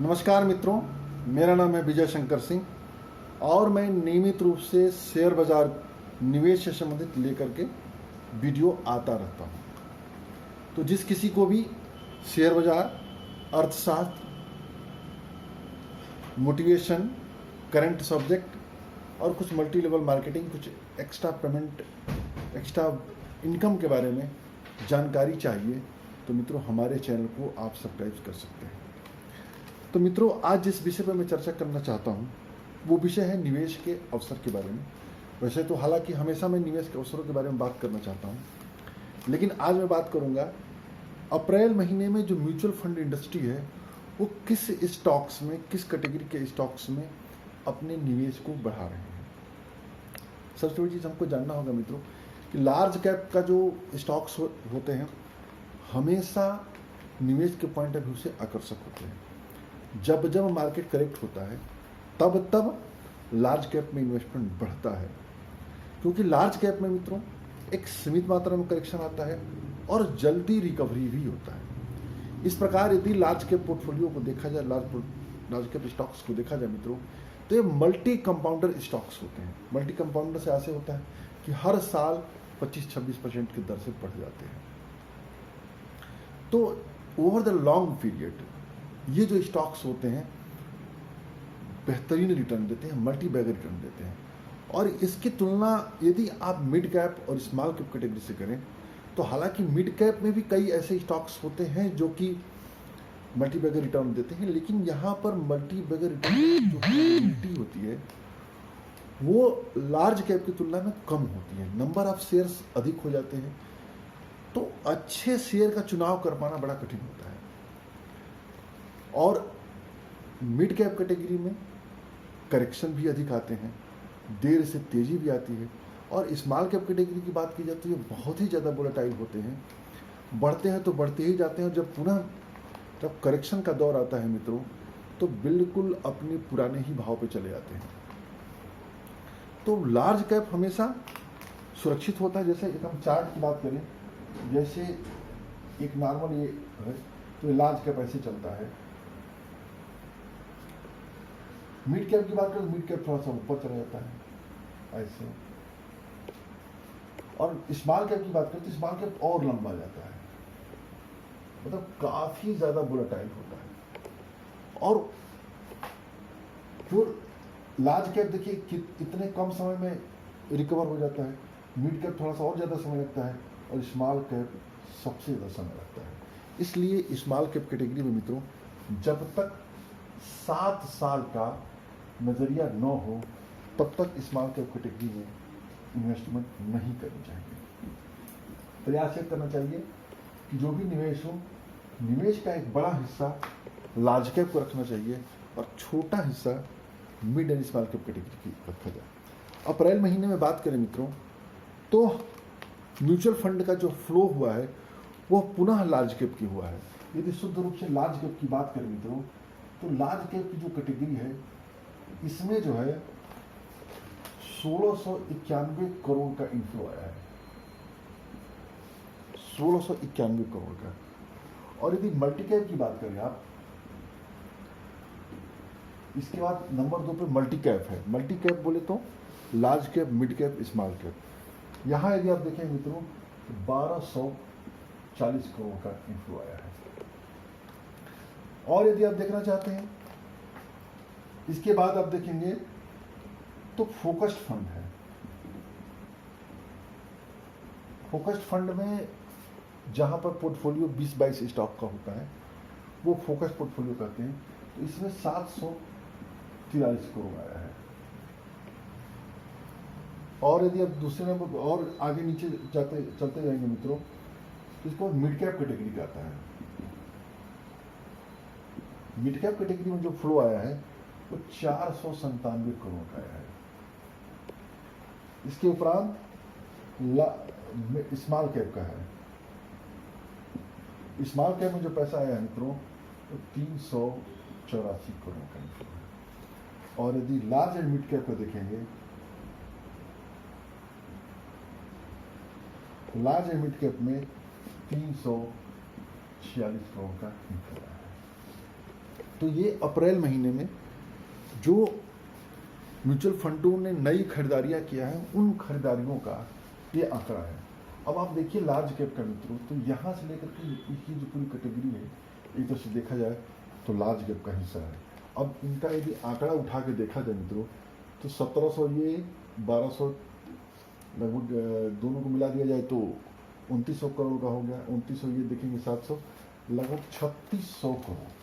नमस्कार मित्रों, मेरा नाम है विजय शंकर सिंह और मैं नियमित रूप से शेयर बाजार निवेश से संबंधित लेकर के वीडियो आता रहता हूँ। तो जिस किसी को भी शेयर बाजार, अर्थशास्त्र, मोटिवेशन, करंट सब्जेक्ट और कुछ मल्टी लेवल मार्केटिंग, कुछ एक्स्ट्रा पेमेंट, एक्स्ट्रा इनकम के बारे में जानकारी चाहिए तो मित्रों हमारे चैनल को आप सब्सक्राइब कर सकते हैं। तो मित्रों, आज जिस विषय पर मैं चर्चा करना चाहता हूँ वो विषय है निवेश के अवसर के बारे में। वैसे तो हालांकि हमेशा मैं निवेश के अवसरों के बारे में बात करना चाहता हूँ, लेकिन आज मैं बात करूँगा अप्रैल महीने में जो म्यूचुअल फंड इंडस्ट्री है वो किस स्टॉक्स में, किस कैटेगरी के स्टॉक्स में अपने निवेश को बढ़ा रहे हैं। सबसे बड़ी चीज़ हमको जानना होगा मित्रों कि लार्ज कैप का जो स्टॉक्स होते हैं हमेशा निवेश के पॉइंट ऑफ व्यू से आकर्षक होते हैं। जब जब मार्केट करेक्ट होता है तब तब लार्ज कैप में इन्वेस्टमेंट बढ़ता है, क्योंकि लार्ज कैप में मित्रों एक सीमित मात्रा में करेक्शन आता है और जल्दी रिकवरी भी होता है। इस प्रकार यदि लार्ज कैप पोर्टफोलियो को देखा जाए, लार्ज कैप स्टॉक्स को देखा जाए मित्रों, तो ये मल्टी कंपाउंडर स्टॉक्स होते हैं। मल्टी कंपाउंडर से ऐसे होता है कि हर साल 25-26% की दर से बढ़ जाते हैं। तो ओवर द लॉन्ग पीरियड ये जो स्टॉक्स होते हैं बेहतरीन रिटर्न देते हैं, मल्टी बैगर रिटर्न देते हैं। और इसकी तुलना यदि आप मिड कैप और स्मॉल कैप कैटेगरी से करें तो हालांकि मिड कैप में भी कई ऐसे स्टॉक्स होते हैं जो कि मल्टी बैगर रिटर्न देते हैं, लेकिन यहाँ पर मल्टी बैगर रिटर्न जो प्रोबेबिलिटी होती है वो लार्ज कैप की तुलना में कम होती है। नंबर ऑफ शेयर्स अधिक हो जाते हैं, तो अच्छे शेयर का चुनाव कर पाना बड़ा कठिन होता है। और मिड कैप कैटेगरी में करेक्शन भी अधिक आते हैं, देर से तेजी भी आती है। और स्मॉल कैप कैटेगरी की बात की जाए तो ये बहुत ही ज़्यादा वोलेटाइल होते हैं, बढ़ते हैं तो बढ़ते ही जाते हैं। जब करेक्शन का दौर आता है मित्रों तो बिल्कुल अपने पुराने ही भाव पे चले जाते हैं। तो लार्ज कैप हमेशा सुरक्षित होता है। जैसे एक हम चार्ट की बात करें, जैसे एक नॉर्मल ये है तो लार्ज कैप ऐसे चलता है। मिड कैप की बात करें तो मिड कैप थोड़ा सा ऊपर चला जाता है ऐसे, और स्मॉल कैप की बात करें तो स्मॉल कैप और लंबा जाता है, मतलब काफी ज्यादा वोलेटाइल होता है। और जो लार्ज कैप देखिए कि इतने कम समय में रिकवर हो जाता है, मिड कैप थोड़ा सा और ज़्यादा समय लगता है और स्मॉल कैप सबसे ज़्यादा समय लगता है। इसलिए स्मॉल कैप कैटेगरी में मित्रों जब तक 7 साल का नज़रिया न हो तब तक स्मॉल कैप कैटेगरी में इन्वेस्टमेंट नहीं करनी चाहिए। प्रयास ये करना चाहिए कि जो भी निवेश हो, निवेश का एक बड़ा हिस्सा लार्ज कैप को रखना चाहिए और छोटा हिस्सा mid and small cap category की रखा जाए। अप्रैल महीने में बात करें मित्रों तो म्यूचुअल फंड का जो फ्लो हुआ है वो पुनः लार्ज कैप की हुआ है। यदि शुद्ध रूप से लार्ज कैप की बात करें मित्रों तो लार्ज कैप की जो कैटेगरी है इसमें जो है 1691 करोड़ का इनफ्लो आया है, 1691 करोड़ का। और यदि मल्टी कैप की बात करें आप, इसके बाद नंबर 2 पे मल्टी कैप है। मल्टी कैप बोले तो large cap, mid cap, small cap. यहाँ यदि आप देखें मित्रों 1240 करोड़ का इनफ्लो आया है। और यदि आप देखना चाहते हैं इसके बाद आप देखेंगे तो फोकस्ड फंड है। फोकस्ड फंड में जहां पर पोर्टफोलियो 20-22 स्टॉक का होता है वो फोकस्ड पोर्टफोलियो कहते हैं। तो इसमें 743 करोड़ आया है। और यदि आप दूसरे नंबर और आगे नीचे चलते जाएंगे मित्रों तो इसको मिड कैप कैटेगरी कहता है। मिड कैप कैटेगरी में जो फ्लो आया है वो 497 करोड़ का आया है। इसके उपरांत स्मॉल कैप का है। स्मॉल कैप में जो पैसा आया है मित्रों तो 384 करोड़ का है। और यदि लार्ज एंड मिड कैप को देखेंगे तो लार्ज एंड मिड कैप में 346 करोड़ का इनफ्लो आया है। तो ये अप्रैल महीने में जो म्यूचुअल फंडों ने नई खरीदारियां किया है उन खरीदारियों का ये आंकड़ा है। अब आप देखिए लार्ज कैप का मित्रों, तो यहाँ से लेकर के इसकी जो पूरी कैटेगरी है एक तरह से देखा जाए तो लार्ज कैप का हिस्सा है। अब इनका यदि आंकड़ा उठा के देखा जाए मित्रों तो 1700 ये 1200 लगभग दोनों को मिला दिया जाए तो 2900 करोड़ का हो गया। 2900 ये देखेंगे 700 लगभग 3600 करोड़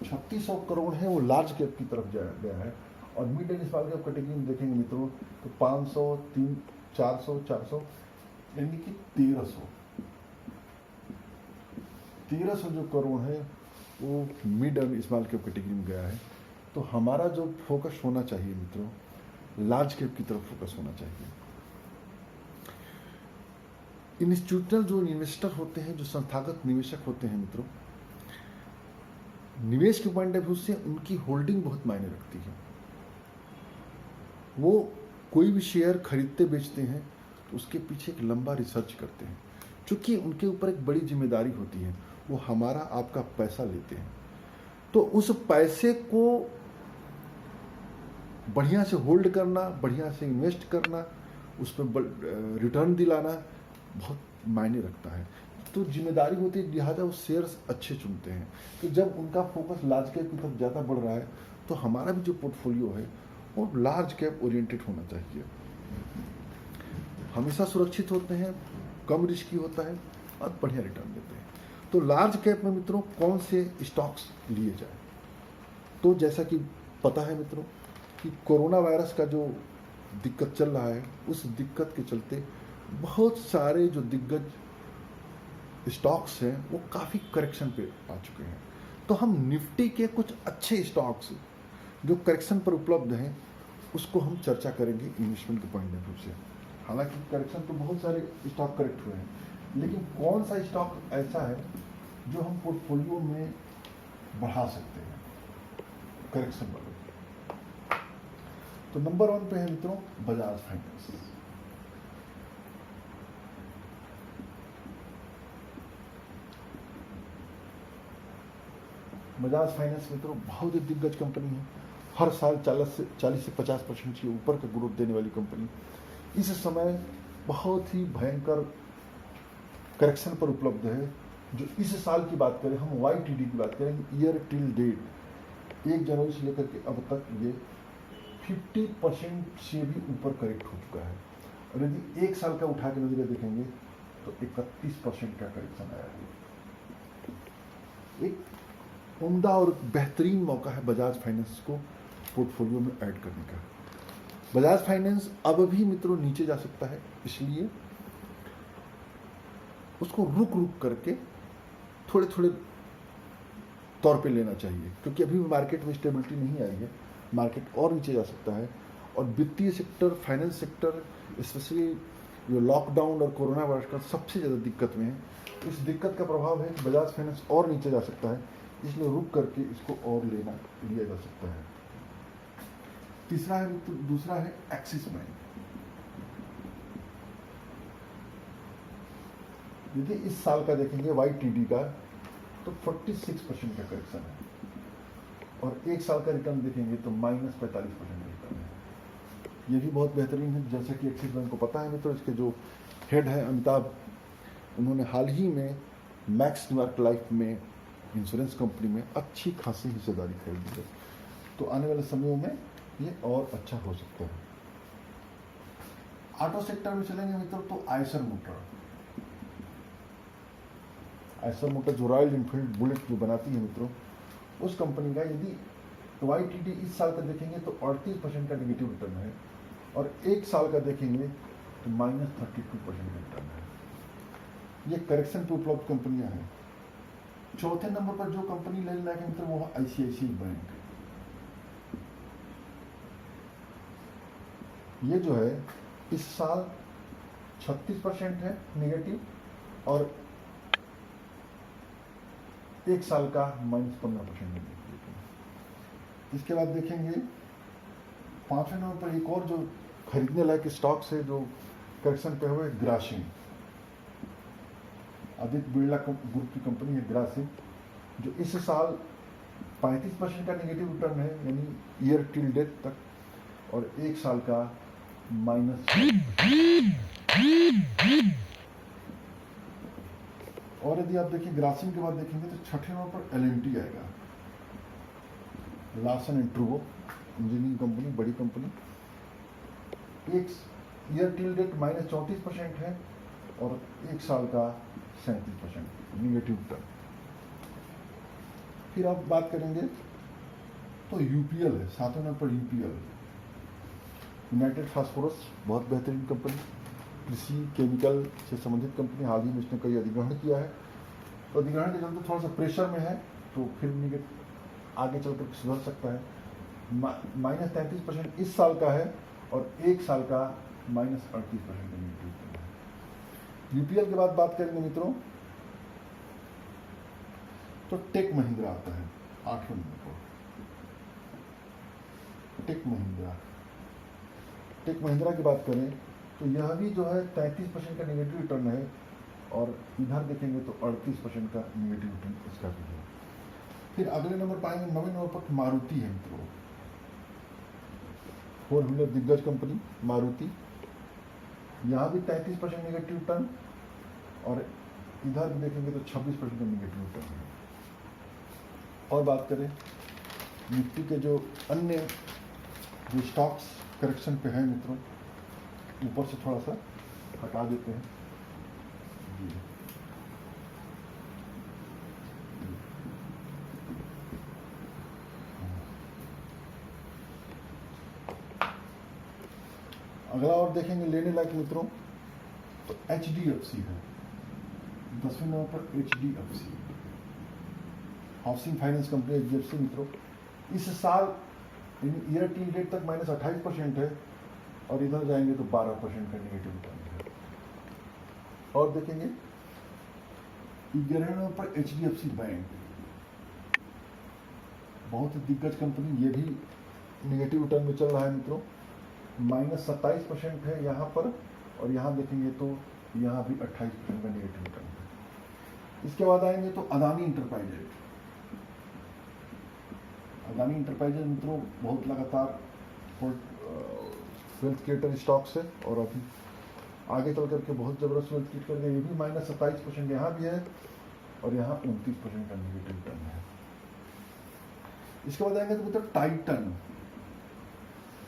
3600 करोड़ है वो लार्ज कैप की तरफ गया है। और mid and small cap category में देखेंगे मित्रों तो 500 3 400 400 यानी कि 1300 जो करोड़ है वो mid and small cap category में गया है। तो हमारा जो फोकस होना चाहिए मित्रों लार्ज कैप की तरफ फोकस होना चाहिए। इंस्टीट्यूशनल जो इन्वेस्टर होते हैं, जो संस्थागत निवेशक होते हैं मित्रों, निवेश के पॉइंट ऑफ व्यू से उनकी होल्डिंग बहुत मायने रखती है। वो कोई भी शेयर खरीदते बेचते हैं तो उसके पीछे एक लंबा रिसर्च करते हैं, क्योंकि उनके ऊपर एक बड़ी जिम्मेदारी होती है। वो हमारा आपका पैसा लेते हैं, तो उस पैसे को बढ़िया से होल्ड करना, बढ़िया से इन्वेस्ट करना, उस पर रिटर्न दिलाना बहुत मायने रखता है। तो जिम्मेदारी होती है, लिहाजा वो शेयर्स अच्छे चुनते हैं। तो जब उनका फोकस लार्ज कैप की तरफ ज़्यादा बढ़ रहा है तो हमारा भी जो पोर्टफोलियो है वो लार्ज कैप ओरिएंटेड होना चाहिए। हमेशा सुरक्षित होते हैं, कम रिस्की होता है और बढ़िया रिटर्न देते हैं। तो लार्ज कैप में मित्रों कौन से स्टॉक्स लिए जाए, तो जैसा कि पता है मित्रों कि कोरोना वायरस का जो दिक्कत चल रहा है, उस दिक्कत के चलते बहुत सारे जो दिग्गज स्टॉक्स हैं वो काफ़ी करेक्शन पे आ चुके हैं। तो हम निफ्टी के कुछ अच्छे स्टॉक्स जो करेक्शन पर उपलब्ध हैं उसको हम चर्चा करेंगे इन्वेस्टमेंट के पॉइंट ऑफ व्यू से। हालांकि करेक्शन तो बहुत सारे स्टॉक करेक्ट हुए हैं, लेकिन कौन सा स्टॉक ऐसा है जो हम पोर्टफोलियो में बढ़ा सकते हैं करेक्शन वाले। तो नंबर 1 पे है मित्रों बजाज फाइनेंस। बजाज फाइनेंस मित्रों बहुत ही दिग्गज कंपनी है, हर साल 40 से 50% के ऊपर का ग्रोथ देने वाली कंपनी। इस समय बहुत ही भयंकर करेक्शन पर उपलब्ध है। जो इस साल की बात करें, हम YTD की बात करें, ईयर टिल डेट 1 जनवरी से लेकर के अब तक ये 50% से भी ऊपर करेक्ट हो चुका है। और यदि 1 साल का उठा के नजरिया देखेंगे तो 31% का करेक्शन आया है। एक उम्दा और बेहतरीन मौका है बजाज फाइनेंस को पोर्टफोलियो में ऐड करने का। बजाज फाइनेंस अब भी मित्रों नीचे जा सकता है, इसलिए उसको रुक रुक करके थोड़े थोड़े तौर पे लेना चाहिए, क्योंकि अभी मार्केट में स्टेबिलिटी नहीं आई है, मार्केट और नीचे जा सकता है। और वित्तीय सेक्टर, फाइनेंस सेक्टर स्पेशली जो लॉकडाउन और कोरोना वायरस का सबसे ज़्यादा दिक्कत में है। इस दिक्कत का प्रभाव है कि बजाज फाइनेंस और नीचे जा सकता है, इसलिए रुक करके इसको और लिया जा सकता है। तीसरा है, दूसरा है एक्सिस बैंक। यदि इस साल का देखेंगे YTD का तो 46% का करेक्शन है, और 1 साल का रिटर्न देखेंगे तो -45% रिटर्न है। ये भी बहुत बेहतरीन है। जैसा कि एक्सिस बैंक को पता है मित्रों, इसके जो हेड है अमिताभ, उन्होंने हाल ही में मैक्स न्यूयॉर्क लाइफ में इंश्योरेंस कंपनी में अच्छी खासी हिस्सेदारी खरीदी है। तो आने वाले समयों में ये और अच्छा हो सकता है। ऑटो सेक्टर में चलेंगे मित्रों तो आयशर मोटर जो रॉयल इनफील्ड बुलेट जो बनाती है मित्रों, उस कंपनी का यदि YTD इस साल का देखेंगे तो 38% का नेगेटिव रिटर्न है, और 1 साल का देखेंगे तो -32% का रिटर्न है। ये करेक्शन पे उपलब्ध कंपनियां हैं। चौथे नंबर पर जो कंपनी लेने लायक है मित्रों वो है ICICI बैंक। ये जो है इस साल 36% है नेगेटिव, और 1 साल का -15% नेगेटिव। इसके बाद देखेंगे 5वें नंबर पर एक और जो खरीदने लायक स्टॉक्स है जो करेक्शन पे हुए, ग्रासिम। आदित्य बिरला ग्रुप की कंपनी है ग्रासिम, जो इस साल 35% का नेगेटिव रिटर्न है, यानी ईयर टिल डेट तक, और 1 साल का माइनस। और यदि आप देखिए ग्रासिम के बाद देखेंगे तो छठे नंबर पर एलएनटी आएगा, Larsen and Toubro engineering company, बड़ी कंपनी। एक ईयर टिल डेट -34% है और 1 साल का 37% निगेटिव रिटर्न। फिर आप बात करेंगे तो यूपीएल है, 7वें नंबर पर यूपीएल, यूनाइटेड फास्फोरस, बहुत बेहतरीन कंपनी, कृषि केमिकल से संबंधित कंपनी। हाल ही में इसने कई अधिग्रहण किया है, तो अधिग्रहण के चलते थोड़ा सा प्रेशर में है, तो फिर आगे चलकर सुधर सकता है। -33% इस साल का है और 1 साल का -38% नेगेटिव है। यूपीएल के बाद बात करेंगे मित्रों तो टेक महिंद्रा आता है 8वें नंबर पर। टेक महिंद्रा की बात करें तो यह भी जो है 33% का नेगेटिव रिटर्न है, और इधर देखेंगे तो 38% का नेगेटिव रिटर्न इसका भी है। फिर अगले नंबर पाएंगे 9वें नंबर पर मारुति है मित्रों, 4 व्हीलर दिग्गज कंपनी मारुति, यहाँ भी 33% नेगेटिव रिटर्न, और इधर भी देखेंगे तो 26% का नेगेटिव रिटर्न है। और बात करें निफ्टी के जो अन्य जो स्टॉक्स करेक्शन पे हैं मित्रों, ऊपर से थोड़ा सा हटा देते हैं जी। अगला और देखेंगे लेने लायक मित्रों तो HDFC है, 10वें नंबर पर HDFC, housing finance company HDFC मित्रों। इस साल ईयर टिल डेट तक -28% है, और इधर जाएंगे तो 12% का नेगेटिव रिटर्न है। और देखेंगे 11वें नंबर पर HDFC बैंक, बहुत ही दिग्गज कंपनी, ये भी नेगेटिव रिटर्न में चल रहा है मित्रों, -27% है यहाँ पर, और यहाँ देखेंगे तो यहाँ भी 28% का नेगेटिव रिटर्न है। इसके बाद आएंगे तो अदानी इंटरप्राइजेज। अदानी इंटरप्राइजेज मित्रों बहुत लगातार वेल्थ क्रिएटर स्टॉक्स है, और अभी आगे चल करके बहुत जबरदस्त वेल्थ क्रिएट कर गए। ये भी -27% यहाँ भी है, और यहाँ 29% का नेगेटिव रिटर्न है। इसके बाद आएंगे तो मतलब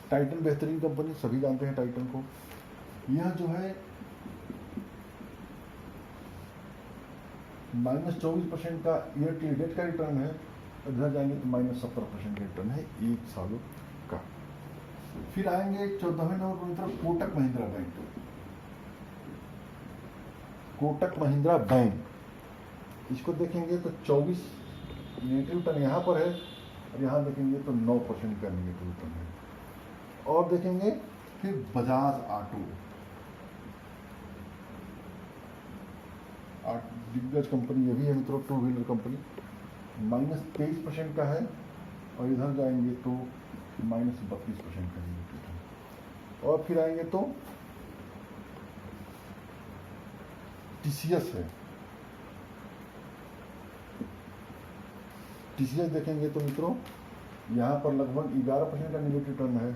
टाइटन बेहतरीन कंपनी, सभी जानते हैं टाइटन को। यह जो है -24% का ईयर टिल डेट का रिटर्न है, इधर जाएंगे तो -17% का रिटर्न है 1 सालों का। फिर आएंगे 14वें नंबर पर कोटक महिंद्रा बैंक। कोटक महिंद्रा बैंक, इसको देखेंगे तो 24 नेगेटिव रिटर्न यहाँ पर है, और यहाँ देखेंगे तो 9% का नेगेटिव रिटर्न है। और देखेंगे फिर बजाज ऑटो, दिग्गज कंपनी ये भी है मित्रों, 2 व्हीलर कंपनी, -23% का है, और इधर जाएंगे तो -32% का नेगेटिव रिटर्न। और फिर आएंगे तो TCS है, TCS देखेंगे तो मित्रों यहाँ पर लगभग 11% का नेगेटिव रिटर्न है,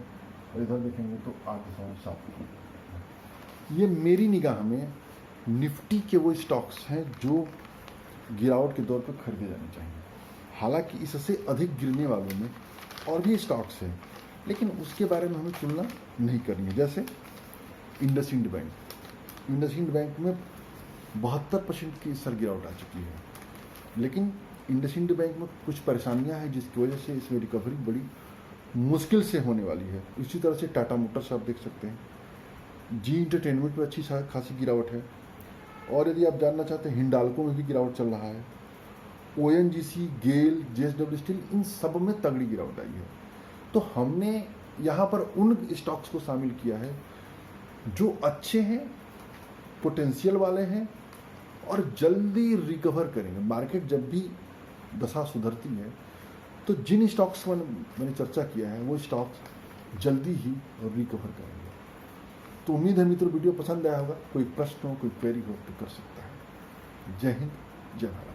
और इधर देखेंगे तो 8.7%। ये मेरी निगाह में निफ्टी के वो स्टॉक्स हैं जो गिरावट के दौर पर खरीदे जाने चाहिए। हालांकि इससे अधिक गिरने वालों में और भी स्टॉक्स हैं, लेकिन उसके बारे में हमें तुलना नहीं करनी है। जैसे इंडसइंड बैंक में 72% की इस साल गिरावट आ चुकी है, लेकिन इंडसइंड बैंक में कुछ परेशानियां हैं जिसकी वजह से इसमें रिकवरी बड़ी मुश्किल से होने वाली है। इसी तरह से टाटा मोटर्स आप देख सकते हैं, जी इंटरटेनमेंट में अच्छी खासी गिरावट है, और यदि आप जानना चाहते हैं हिंडाल्को में भी गिरावट चल रहा है, ONGC, गेल, JSW स्टील, इन सब में तगड़ी गिरावट आई है। तो हमने यहाँ पर उन स्टॉक्स को शामिल किया है जो अच्छे हैं, पोटेंशियल वाले हैं, और जल्दी रिकवर करेंगे। मार्केट जब भी दशा सुधरती है तो जिन स्टॉक्स पर मैंने चर्चा किया है वो स्टॉक्स जल्दी ही रिकवर करेंगे। तो उम्मीद है मित्रों वीडियो पसंद आया होगा। कोई प्रश्न हो, कोई क्वेरी हो तो कर सकता है। जय हिंद, जय भारत।